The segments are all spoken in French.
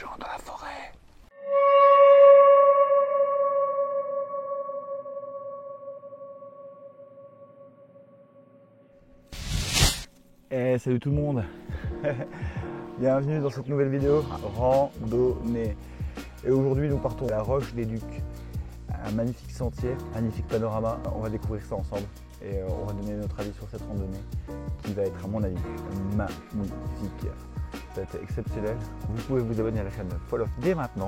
gens dans la forêt. Et salut tout le monde. Bienvenue dans cette nouvelle vidéo randonnée. Et aujourd'hui nous partons à la Roche des Ducs. Un magnifique sentier, magnifique panorama. On va découvrir ça ensemble et on va donner notre avis sur cette randonnée qui va être à mon avis magnifique. Ça va être exceptionnel. Vous pouvez vous abonner à la chaîne Fall Off dès maintenant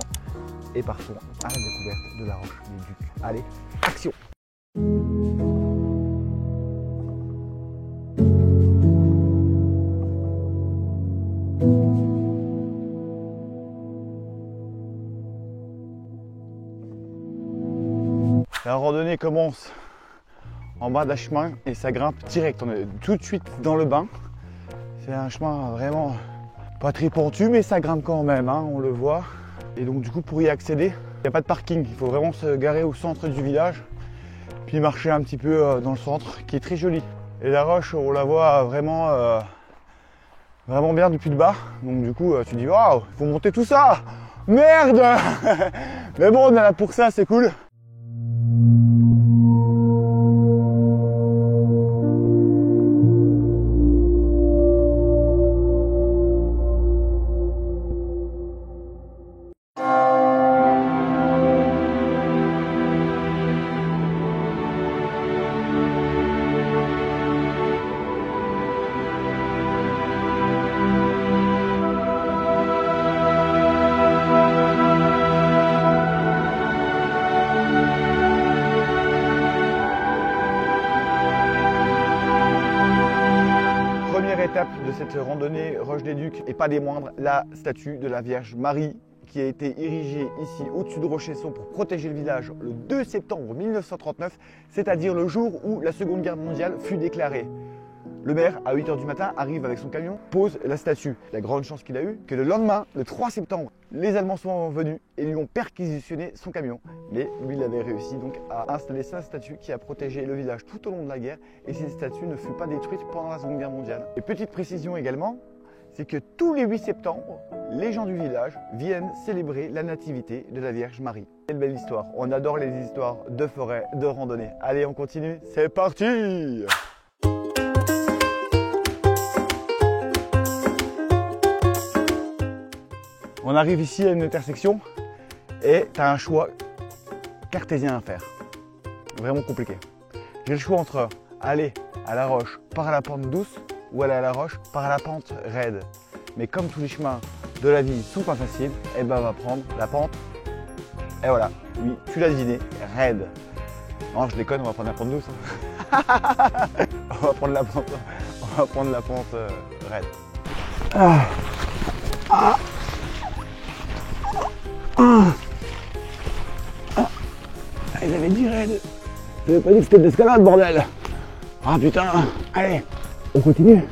et partons à la découverte de la Roche des Ducs. Allez, action! La randonnée commence en bas d'un chemin et ça grimpe direct. On est tout de suite dans le bain. C'est un chemin vraiment pas très pentu, mais ça grimpe quand même, hein, on le voit. Et donc du coup, pour y accéder, il n'y a pas de parking. Il faut vraiment se garer au centre du village, puis marcher un petit peu dans le centre, qui est très joli. Et la roche, on la voit vraiment, vraiment bien depuis le bas. Donc du coup, tu dis waouh, il faut monter tout ça. Merde. Mais bon, on est là pour ça, c'est cool. Étape de cette randonnée Roche des Ducs et pas des moindres, la statue de la Vierge Marie qui a été érigée ici au-dessus de Rochesson pour protéger le village le 2 septembre 1939, c'est-à-dire le jour où la Seconde Guerre mondiale fut déclarée. Le maire, à 8 h du matin, arrive avec son camion, pose la statue. La grande chance qu'il a eue, que le lendemain, le 3 septembre, les Allemands sont venus et lui ont perquisitionné son camion. Mais lui, il avait réussi donc à installer sa statue qui a protégé le village tout au long de la guerre. Et cette statue ne fut pas détruite pendant la Seconde Guerre mondiale. Et petite précision également, c'est que tous les 8 septembre, les gens du village viennent célébrer la nativité de la Vierge Marie. Quelle belle histoire. On adore les histoires de forêt, de randonnée. Allez, on continue. C'est parti! On arrive ici à une intersection et tu as un choix cartésien à faire. Vraiment compliqué. J'ai le choix entre aller à la roche par la pente douce ou aller à la roche par la pente raide. Mais comme tous les chemins de la vie sont pas faciles, et ben on va prendre la pente. Et voilà, oui, tu l'as deviné, raide. Non, je déconne, on va prendre la pente douce. Hein. on va prendre la pente raide. Ah. Ah. Il avait dit raide. J'avais pas dit que c'était de l'escalade, bordel. Ah putain. Allez, on continue.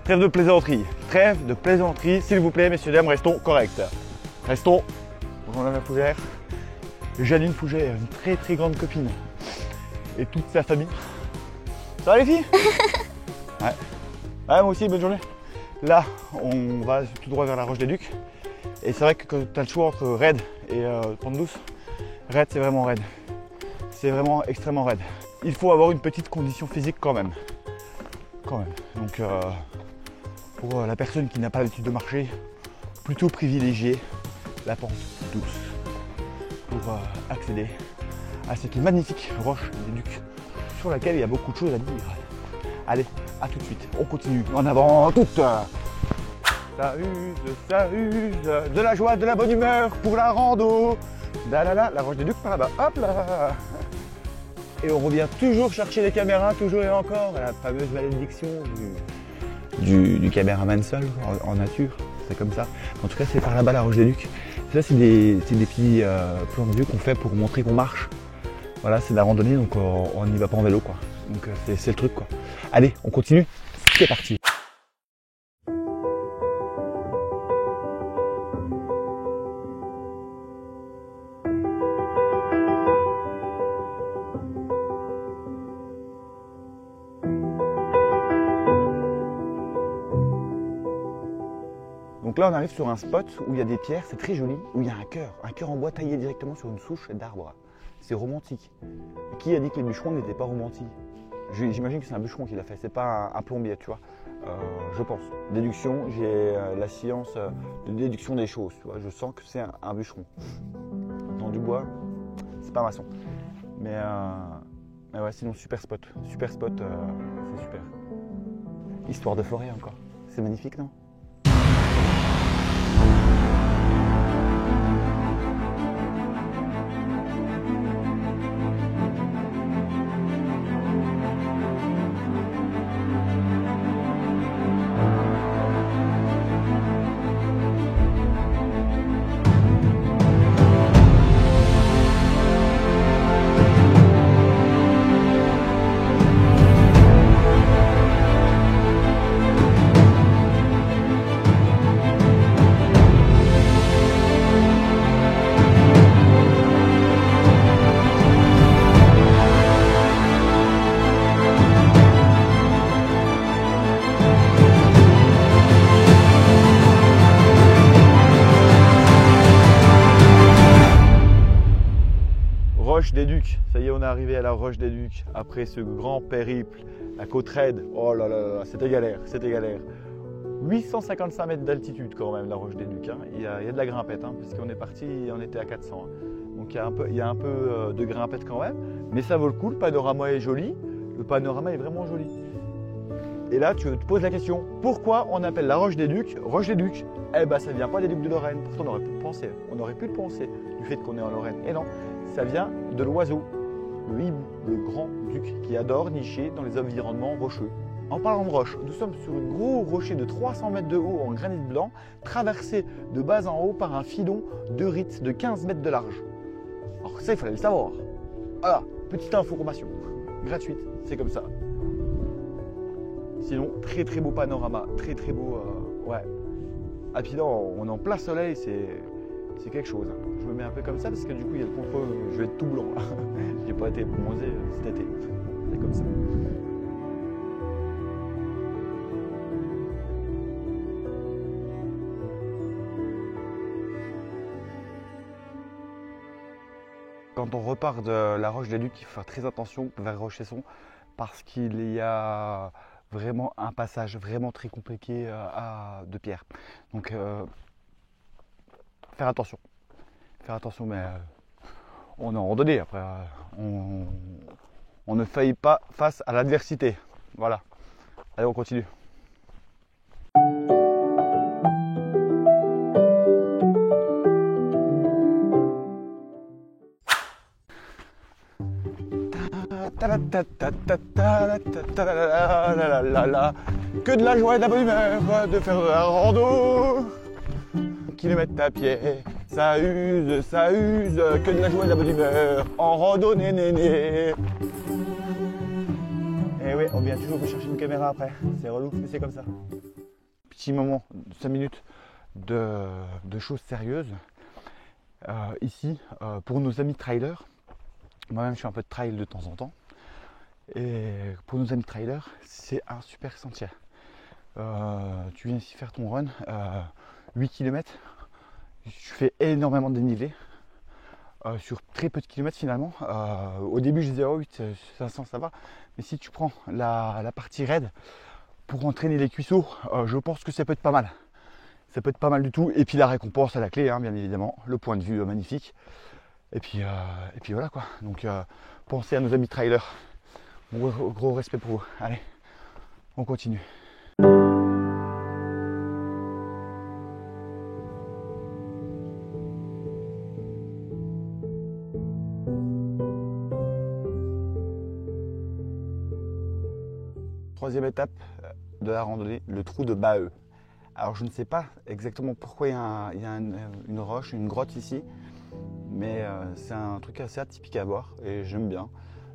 Trêve de plaisanterie. Trêve de plaisanterie, s'il vous plaît, messieurs, dames, restons corrects. Restons. On a ma Fougère. Janine Fougère, une très très grande copine. Et toute sa famille. Ça va les filles? Ouais. Ouais, moi aussi, bonne journée. Là, on va tout droit vers la Roche des Ducs. Et c'est vrai que tu as le choix entre raide et pente douce. Raide, c'est vraiment raide. C'est vraiment extrêmement raide. Il faut avoir une petite condition physique quand même. Donc pour la personne qui n'a pas l'habitude de marcher, plutôt privilégier la pente douce pour accéder à cette magnifique Roche des Ducs sur laquelle il y a beaucoup de choses à dire. Allez, à tout de suite. On continue. En avant, toute. Ça use, de la joie, de la bonne humeur pour la rando. Là, la Roche des Ducs par là-bas, hop là. Et on revient toujours chercher les caméras, toujours et encore, la fameuse malédiction du caméraman seul en nature, c'est comme ça. En tout cas, c'est par là-bas la Roche des Ducs. Ça, c'est des petits plans de vue qu'on fait pour montrer qu'on marche. Voilà, c'est de la randonnée, donc on n'y va pas en vélo, quoi. Donc c'est le truc, quoi. Allez, on continue, c'est parti. Donc là on arrive sur un spot où il y a des pierres, c'est très joli, où il y a un cœur en bois taillé directement sur une souche d'arbre. C'est romantique. Qui a dit que les bûcherons n'étaient pas romantiques? J'imagine que c'est un bûcheron qui l'a fait, c'est pas un plombier, tu vois. Je pense. Déduction, j'ai la science de déduction des choses, tu vois. Je sens que c'est un bûcheron. Dans du bois, c'est pas maçon. Mais ouais, sinon super spot. Super spot, c'est super. Histoire de forêt encore. C'est magnifique, non? Roche des Ducs, ça y est, on est arrivé à la Roche des Ducs après ce grand périple, la côte raide. Oh là là, c'était galère, c'était galère. 855 mètres d'altitude quand même, la Roche des Ducs. Hein. Il y a de la grimpette, hein, puisqu'on est parti, on était à 400. Hein. Donc il y a un peu de grimpette quand même, mais ça vaut le coup, le panorama est joli. Le panorama est vraiment joli. Et là, tu te poses la question, pourquoi on appelle la Roche des Ducs Roche des Ducs? Eh ben, ça vient pas des Ducs de Lorraine. Pourtant, on aurait pu le penser. On aurait pu le penser du fait qu'on est en Lorraine. Et non, ça vient de l'oiseau, le hibou, le grand duc, qui adore nicher dans les environnements rocheux. En parlant de roche, nous sommes sur un gros rocher de 300 mètres de haut en granit blanc, traversé de bas en haut par un filon de rite de 15 mètres de large. Alors ça, il fallait le savoir. Voilà, petite information, gratuite, c'est comme ça. Sinon, très très beau panorama, très très beau, ouais. Ah puis là, on est en plein soleil, c'est quelque chose. Hein. Je me mets un peu comme ça parce que du coup, il y a le contre, je vais être tout blanc. J'ai pas été bronzé cet été, c'est comme ça. Quand on repart de la Roche des Ducs, il faut faire très attention vers Rochesson parce qu'il y a vraiment un passage vraiment très compliqué de pierre. Donc faire attention, mais on est en randonnée après, on ne faillit pas face à l'adversité. Voilà, allez on continue. Que de la joie et de la bonne humeur de faire un rando. Kilomètres à pied, ça use, que de la joie et de la bonne humeur en randonnée néné. Et oui, on vient toujours vous chercher une caméra après, c'est relou, mais c'est comme ça. Petit moment, 5 minutes de choses sérieuses. Ici, pour nos amis trailers, moi-même je fais un peu de trail de temps en temps. Et pour nos amis trailers, c'est un super sentier. Tu viens ici faire ton run, 8 km, tu fais énormément de dénivelé sur très peu de kilomètres finalement. Au début je disais oh 8, 500 ça va, mais si tu prends la partie raide pour entraîner les cuisseaux, je pense que ça peut être pas mal. Ça peut être pas mal du tout. Et puis la récompense à la clé, hein, bien évidemment, le point de vue magnifique. Et puis voilà quoi. Donc pensez à nos amis trailers. Gros respect pour vous. Allez, on continue. Troisième étape de la randonnée, le trou de Baheu. Alors je ne sais pas exactement pourquoi il y a une roche, une grotte ici, mais c'est un truc assez atypique à voir et j'aime bien.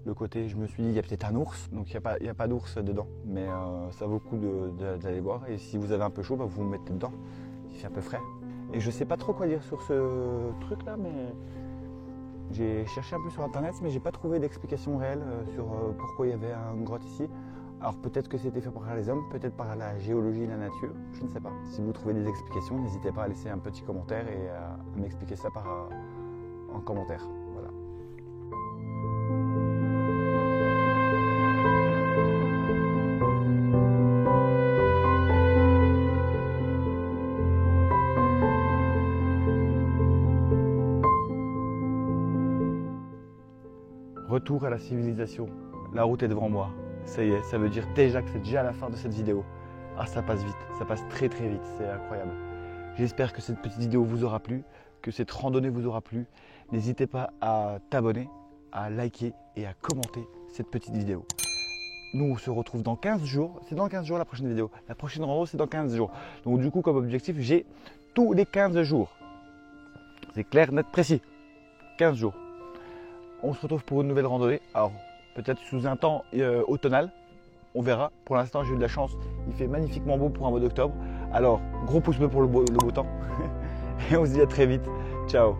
Le côté, je me suis dit, il y a peut-être un ours, donc il n'y a pas d'ours dedans, mais ça vaut le coup d'aller voir. Et si vous avez un peu chaud, bah, vous vous mettez dedans, il fait un peu frais. Et je sais pas trop quoi dire sur ce truc là, mais j'ai cherché un peu sur internet, mais j'ai pas trouvé d'explication réelle sur pourquoi il y avait une grotte ici. Alors peut-être que c'était fait par les hommes, peut-être par la géologie et la nature, je ne sais pas. Si vous trouvez des explications, n'hésitez pas à laisser un petit commentaire et à m'expliquer ça en commentaire. Voilà. Retour à la civilisation. La route est devant moi. Ça y est, ça veut dire déjà que c'est déjà la fin de cette vidéo. Ah, ça passe vite, ça passe très très vite, c'est incroyable. J'espère que cette petite vidéo vous aura plu, que cette randonnée vous aura plu. N'hésitez pas à t'abonner, à liker et à commenter cette petite vidéo. Nous, on se retrouve dans 15 jours. C'est dans 15 jours la prochaine vidéo. La prochaine rando, c'est dans 15 jours. Donc du coup, comme objectif, j'ai tous les 15 jours. C'est clair, net, précis. 15 jours. On se retrouve pour une nouvelle randonnée. Alors, peut-être sous un temps automnal. On verra. Pour l'instant, j'ai eu de la chance. Il fait magnifiquement beau pour un mois d'octobre. Alors, gros pouce bleu pour le beau temps. Et on se dit à très vite. Ciao.